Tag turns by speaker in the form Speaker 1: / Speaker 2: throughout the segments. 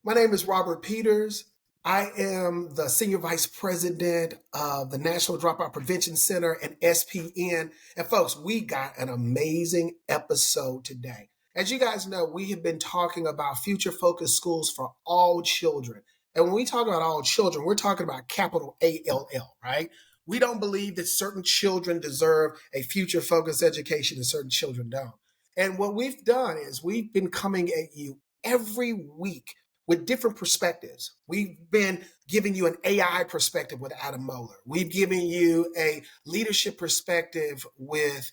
Speaker 1: My name is Robert Peters. I am the Senior Vice President of the National Dropout Prevention Center and SPN. And folks, we got an amazing episode today. As you guys know, we have been talking about future focused schools for all children. And when we talk about all children, we're talking about capital ALL, right? We don't believe that certain children deserve a future focused education and certain children don't. And what we've done is we've been coming at you every week with different perspectives. We've been giving you an AI perspective with Adam Moeller. We've given you a leadership perspective with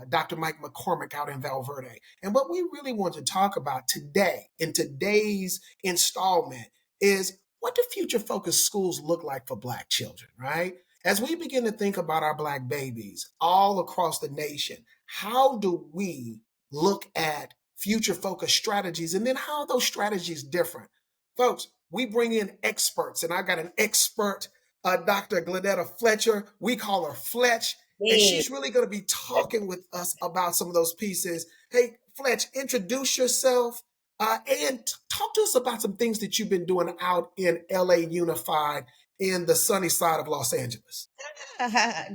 Speaker 1: Dr. Mike McCormick out in Valverde. And what we really want to talk about today, in today's installment, is what do future focused schools look like for Black children, right? As we begin to think about our Black babies all across the nation, how do we look at future focused strategies and then how are those strategies different? Folks, we bring in experts, and I got an expert, Dr. Glynetta Fletcher. We call her Fletch, and
Speaker 2: Yeah.
Speaker 1: she's really going to be talking with us about some of those pieces. Hey, Fletch, introduce yourself and talk to us about some things that you've been doing out in LA Unified in the sunny side of Los Angeles.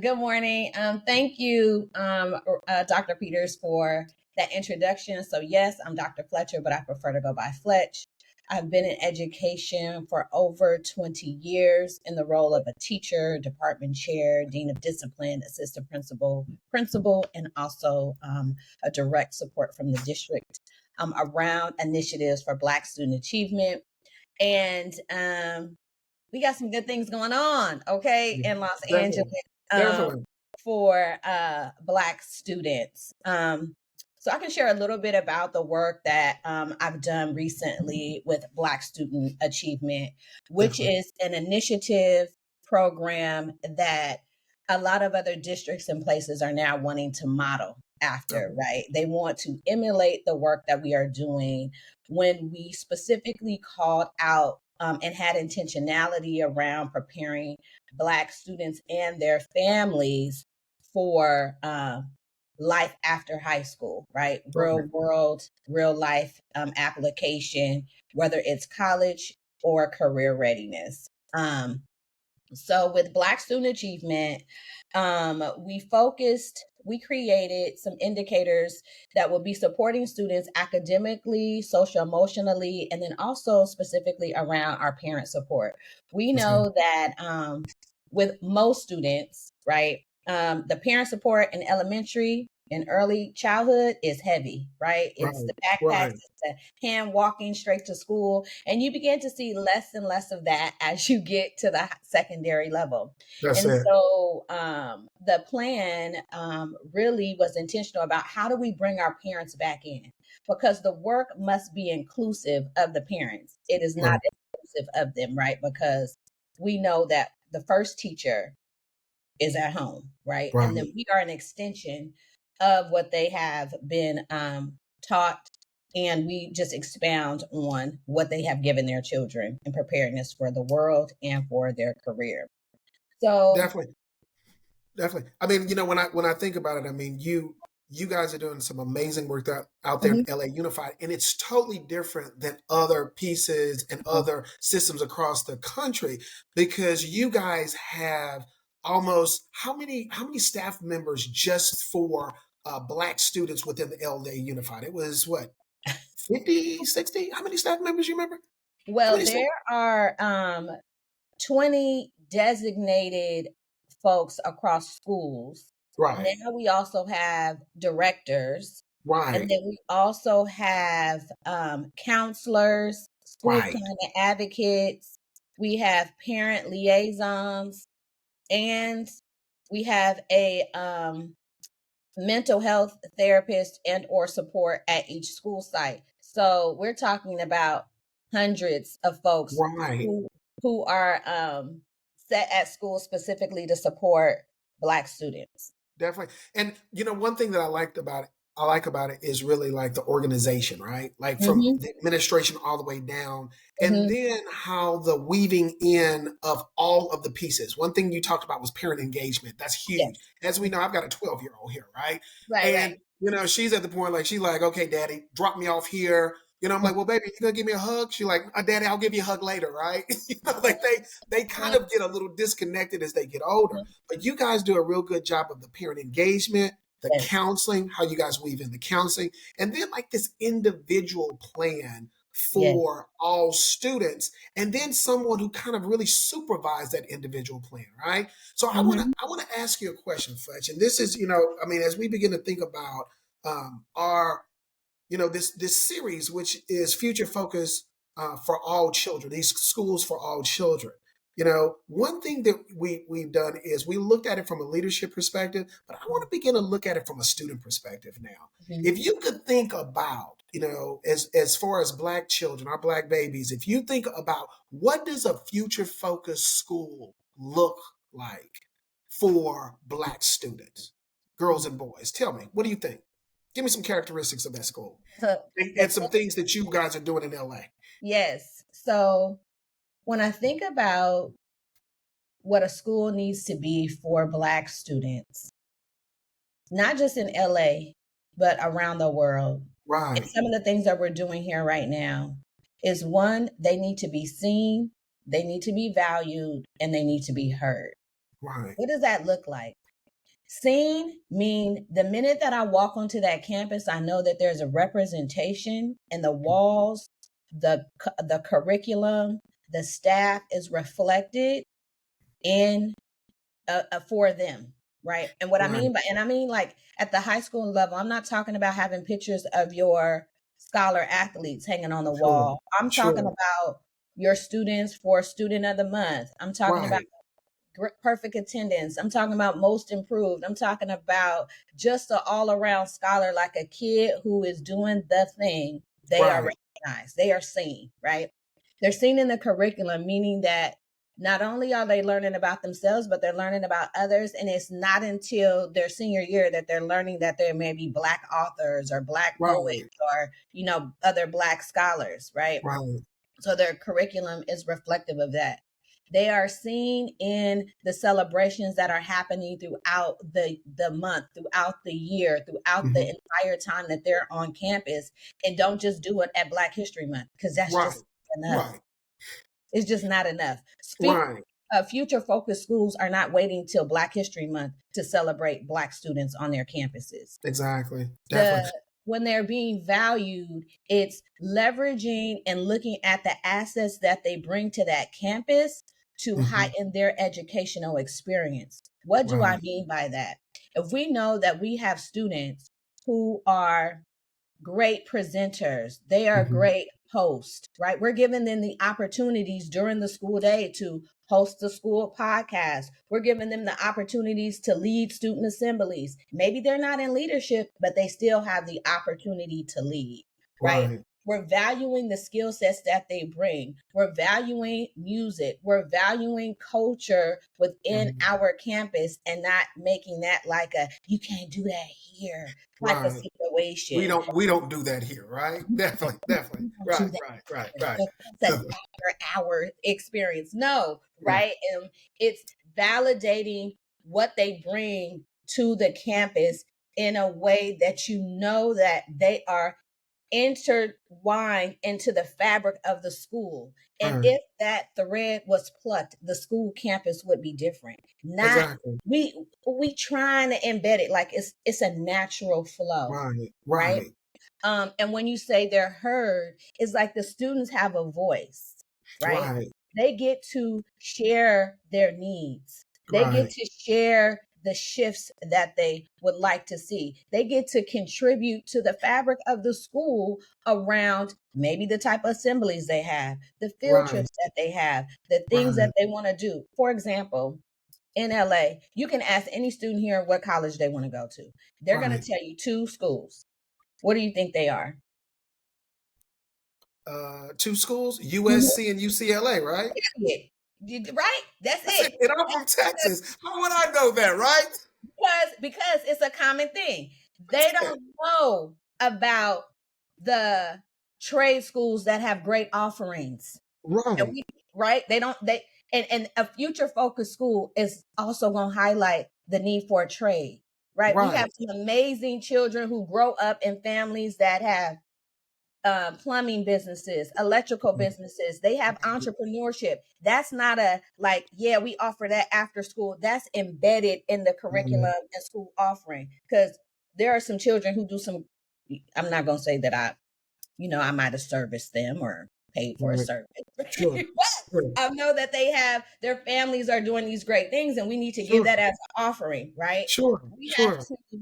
Speaker 2: Good morning. Thank you, Dr. Peters, for that introduction. So, yes, I'm Dr. Fletcher, but I prefer to go by Fletch. I've been in education for over 20 years in the role of a teacher, department chair, dean of discipline, assistant principal, and also a direct support from the district around initiatives for Black student achievement. And we got some good things going on, okay, in Los Angeles
Speaker 1: Definitely.
Speaker 2: um,
Speaker 1: Definitely.
Speaker 2: for Black students. So I can share a little bit about the work that I've done recently with Black Student Achievement, which
Speaker 1: Definitely.
Speaker 2: is an initiative program that a lot of other districts and places are now wanting to model after, right? They want to emulate the work that we are doing when we specifically called out and had intentionality around preparing Black students and their families for life after high school, right? Real
Speaker 1: Okay.
Speaker 2: world, real life application, whether it's college or career readiness. So with Black Student Achievement, we created some indicators that will be supporting students academically, social emotionally, and then also specifically around our parent support. We
Speaker 1: That's good.
Speaker 2: know that with most students, right, the parent support in elementary and early childhood is heavy, right? It's
Speaker 1: Right.
Speaker 2: the backpacks,
Speaker 1: Right.
Speaker 2: it's the hand walking straight to school. And you begin to see less and less of that as you get to the secondary level.
Speaker 1: That's
Speaker 2: And
Speaker 1: it.
Speaker 2: so the plan really was intentional about how do we bring our parents back in? Because the work must be inclusive of the parents. It is not
Speaker 1: Right.
Speaker 2: inclusive of them, right? Because we know that the first teacher is at home, right? And then
Speaker 1: Right.
Speaker 2: we are an extension of what they have been taught, and we just expound on what they have given their children in preparedness for the world and for their career. So,
Speaker 1: Definitely. Definitely. I mean, when I think about it, I mean, you guys are doing some amazing work out there in
Speaker 2: mhm,
Speaker 1: LA Unified, and it's totally different than other pieces and other systems across the country because you guys have almost how many staff members just for Black students within the LA Unified? It was what, 50, 60? How many staff members you remember? How
Speaker 2: well,
Speaker 1: many staff?
Speaker 2: there are 20 designated folks across schools.
Speaker 1: Right.
Speaker 2: Now we also have directors, and
Speaker 1: Right.
Speaker 2: then we also have counselors, school
Speaker 1: Right.
Speaker 2: climate advocates, we have parent liaisons, and we have a mental health therapist and or support at each school site. So we're talking about hundreds of folks
Speaker 1: Right.
Speaker 2: who who are set at school specifically to support Black students.
Speaker 1: Definitely. And one thing that I like about it is really like the organization, right? Like from
Speaker 2: Hmm.
Speaker 1: the administration all the way down. And
Speaker 2: Hmm.
Speaker 1: then how the weaving in of all of the pieces. One thing you talked about was parent engagement. That's huge.
Speaker 2: Yes.
Speaker 1: As we know, I've got a 12-year-old here, right?
Speaker 2: Right. Right.
Speaker 1: And she's at the point like she's like, okay, daddy, drop me off here. I'm like, well, baby, you gonna give me a hug? She's like, Daddy, I'll give you a hug later, right? Like they kind of get a little disconnected as they get older. But you guys do a real good job of the parent engagement, the
Speaker 2: Yes.
Speaker 1: counseling, how you guys weave in the counseling, and then like this individual plan
Speaker 2: Yes.
Speaker 1: for all students, and then someone who kind of really supervise that individual plan, right? So
Speaker 2: Mhm.
Speaker 1: I wanna ask you a question, Fletch, and this is, I mean, as we begin to think about our this series, which is Future Focus for All Children, these schools for all children. One thing that we've done is we looked at it from a leadership perspective, but I want to begin to look at it from a student perspective now.
Speaker 2: Mhm.
Speaker 1: If you could think about, as far as Black children, our Black babies, if you think about what does a future focused school look like for Black students, girls and boys, tell me, what do you think? Give me some characteristics of that school
Speaker 2: So
Speaker 1: and
Speaker 2: the
Speaker 1: some things that you guys are doing in LA.
Speaker 2: yes. So when I think about what a school needs to be for Black students, not just in LA, but around the world, and
Speaker 1: Right,
Speaker 2: some of the things that we're doing here right now is one, they need to be seen, they need to be valued, and they need to be heard.
Speaker 1: right,
Speaker 2: What does that look like? Seen mean the minute that I walk onto that campus, I know that there's a representation in the walls, the curriculum, the staff is reflected in for them, right? And what I
Speaker 1: right.
Speaker 2: mean by, and I mean like at the high school level, I'm not talking about having pictures of your scholar athletes hanging on the
Speaker 1: Sure,
Speaker 2: wall. I'm talking
Speaker 1: sure.
Speaker 2: about your students for student of the month. I'm talking about
Speaker 1: Right,
Speaker 2: perfect attendance. I'm talking about most improved. I'm talking about just an all around scholar, like a kid who is doing the thing. They are
Speaker 1: right,
Speaker 2: recognized, they are seen, right? They're seen in the curriculum, meaning that not only are they learning about themselves, but they're learning about others. And it's not until their senior year that they're learning that there may be Black authors or Black poets
Speaker 1: right,
Speaker 2: or, other Black scholars, right?
Speaker 1: right.
Speaker 2: So their curriculum is reflective of that. They are seen in the celebrations that are happening throughout the month, throughout the year, throughout the
Speaker 1: Hmm.
Speaker 2: entire time that they're on campus, and don't just do it at Black History Month because that's
Speaker 1: Right,
Speaker 2: just enough.
Speaker 1: right,
Speaker 2: It's just not enough.
Speaker 1: right.
Speaker 2: Future focused schools are not waiting till Black History Month to celebrate Black students on their campuses.
Speaker 1: Exactly.
Speaker 2: the
Speaker 1: Definitely.
Speaker 2: When they're being valued, it's leveraging and looking at the assets that they bring to that campus to
Speaker 1: Hmm.
Speaker 2: heighten their educational experience. What do I
Speaker 1: Right.
Speaker 2: mean by that? If we know that we have students who are great presenters. They are
Speaker 1: Hmm.
Speaker 2: great hosts, right? We're giving them the opportunities during the school day to host the school podcast. We're giving them the opportunities to lead student assemblies. Maybe they're not in leadership, but they still have the opportunity to lead, right?
Speaker 1: Right.
Speaker 2: We're valuing the skill sets that they bring. We're valuing music. We're valuing culture within
Speaker 1: Mhm.
Speaker 2: our campus and not making that like a, you can't do that here type of
Speaker 1: Right.
Speaker 2: situation.
Speaker 1: We don't do that here, right? Definitely, definitely.
Speaker 2: You don't do
Speaker 1: Right,
Speaker 2: that.
Speaker 1: right, right, right.
Speaker 2: That's an after hour experience. No,
Speaker 1: Right,
Speaker 2: right? And it's validating what they bring to the campus in a way that you know that they are intertwined into the fabric of the school. And
Speaker 1: right.
Speaker 2: if that thread was plucked, the school campus would be different. Not
Speaker 1: Exactly.
Speaker 2: we trying to embed it like it's a natural flow,
Speaker 1: Right,
Speaker 2: right?
Speaker 1: right,
Speaker 2: And when you say they're heard, it's like the students have a voice, right?
Speaker 1: right,
Speaker 2: They get to share their needs. They get
Speaker 1: right,
Speaker 2: to share the shifts that they would like to see. They get to contribute to the fabric of the school around maybe the type of assemblies they have, the field
Speaker 1: right,
Speaker 2: trips that they have, the things that
Speaker 1: right.
Speaker 2: they want to do. For example, in LA, you can ask any student here what college they want to go to. They're going to
Speaker 1: Right.
Speaker 2: tell you two schools. What do you think they are?
Speaker 1: Two schools,
Speaker 2: Mhm.
Speaker 1: USC and UCLA, right?
Speaker 2: Period. Right? That's
Speaker 1: That's it.
Speaker 2: it.
Speaker 1: And I'm from Texas. How would I know that, right?
Speaker 2: Because it's a common thing. They
Speaker 1: That's it.
Speaker 2: don't know about the trade schools that have great offerings. And
Speaker 1: Right,
Speaker 2: right? They don't they and a future focused school is also going to highlight the need for a trade. Right? We have
Speaker 1: right,
Speaker 2: some amazing children who grow up in families that have plumbing businesses, electrical businesses. They have entrepreneurship. That's not a like, yeah, we offer that after school. That's embedded in the curriculum and school offering. Because there are some children who do some, I'm not gonna say that I might have serviced them or paid for a
Speaker 1: Right.
Speaker 2: service.
Speaker 1: Sure.
Speaker 2: But
Speaker 1: Sure.
Speaker 2: I know that their families are doing these great things, and we need to give
Speaker 1: Sure.
Speaker 2: that as an offering, right?
Speaker 1: Sure.
Speaker 2: We have
Speaker 1: Sure.
Speaker 2: to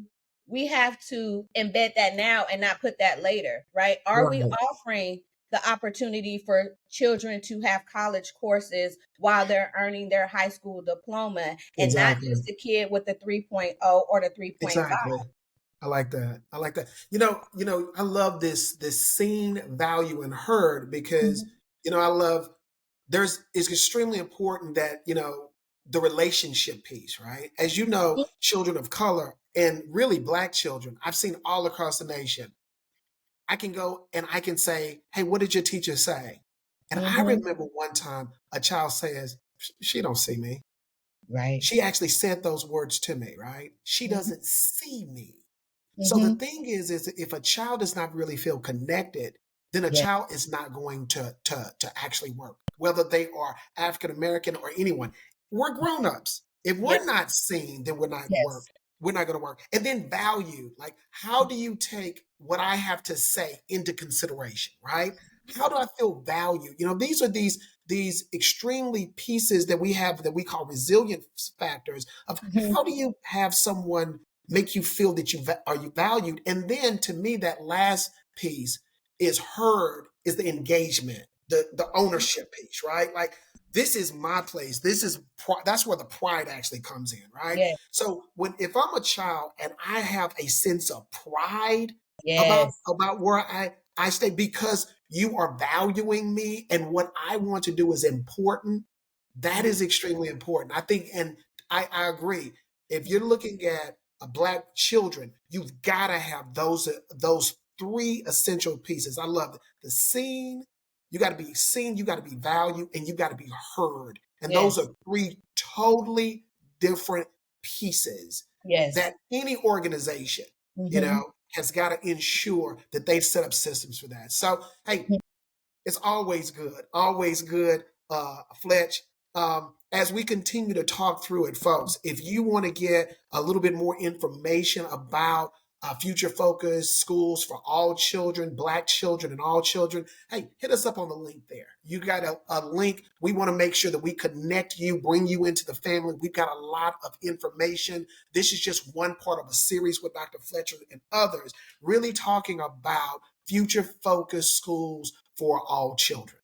Speaker 2: we have to embed that now and not put that later, right? Are we
Speaker 1: Right.
Speaker 2: offering the opportunity for children to have college courses while they're earning their high school diploma and not
Speaker 1: Exactly.
Speaker 2: just the kid with the 3.0 or the 3.5?
Speaker 1: Exactly. I like that. I like that. I love this seen, value, and heard because
Speaker 2: Mhm.
Speaker 1: I love it's extremely important that the relationship piece, right? As you know, children of color and really black children, I've seen all across the nation. I can go and I can say, "Hey, what did your teacher say?" And I
Speaker 2: Mhm.
Speaker 1: remember one time a child says, "She don't see me."
Speaker 2: Right.
Speaker 1: She actually said those words to me, right? She
Speaker 2: Mhm.
Speaker 1: doesn't see me. So the
Speaker 2: Mhm.
Speaker 1: thing is if a child does not really feel connected, then a
Speaker 2: Yeah.
Speaker 1: child is not going to actually work, whether they are African American or anyone. We're grown-ups. If
Speaker 2: Yeah.
Speaker 1: we're not seen, then we're not work.
Speaker 2: Yes.
Speaker 1: We're not going to work. And then value, like how do you take what I have to say into consideration, right? How do I feel valued? These are these extremely pieces that we have that we call resilience factors of
Speaker 2: Mhm.
Speaker 1: how do you have someone make you feel that you valued. And then to me, that last piece is heard, is the engagement, the ownership piece, right? Like this is my place. That's where the pride actually comes in, right?
Speaker 2: Yeah.
Speaker 1: So if I'm a child and I have a sense of pride about
Speaker 2: Yes.
Speaker 1: about where I stay because you are valuing me and what I want to do is important, that
Speaker 2: Mhm.
Speaker 1: is extremely important. I think, and I agree. If you're looking at black children, you've got to have those three essential pieces. I love it. The seen, you got to be seen, you got to be valued, and you got to be heard. And those are
Speaker 2: Yes.
Speaker 1: three totally different pieces
Speaker 2: Yes.
Speaker 1: that any organization,
Speaker 2: Mhm.
Speaker 1: has got to ensure that they've set up systems for that. So, hey, it's always good, Fletch. As we continue to talk through it, folks, if you want to get a little bit more information about Future Focus Schools for All Children, Black children, and all children, hey, hit us up on the link there. You got a link. We want to make sure that we connect you, bring you into the family. We've got a lot of information. This is just one part of a series with Dr. Fletcher and others, really talking about future focused schools for all children.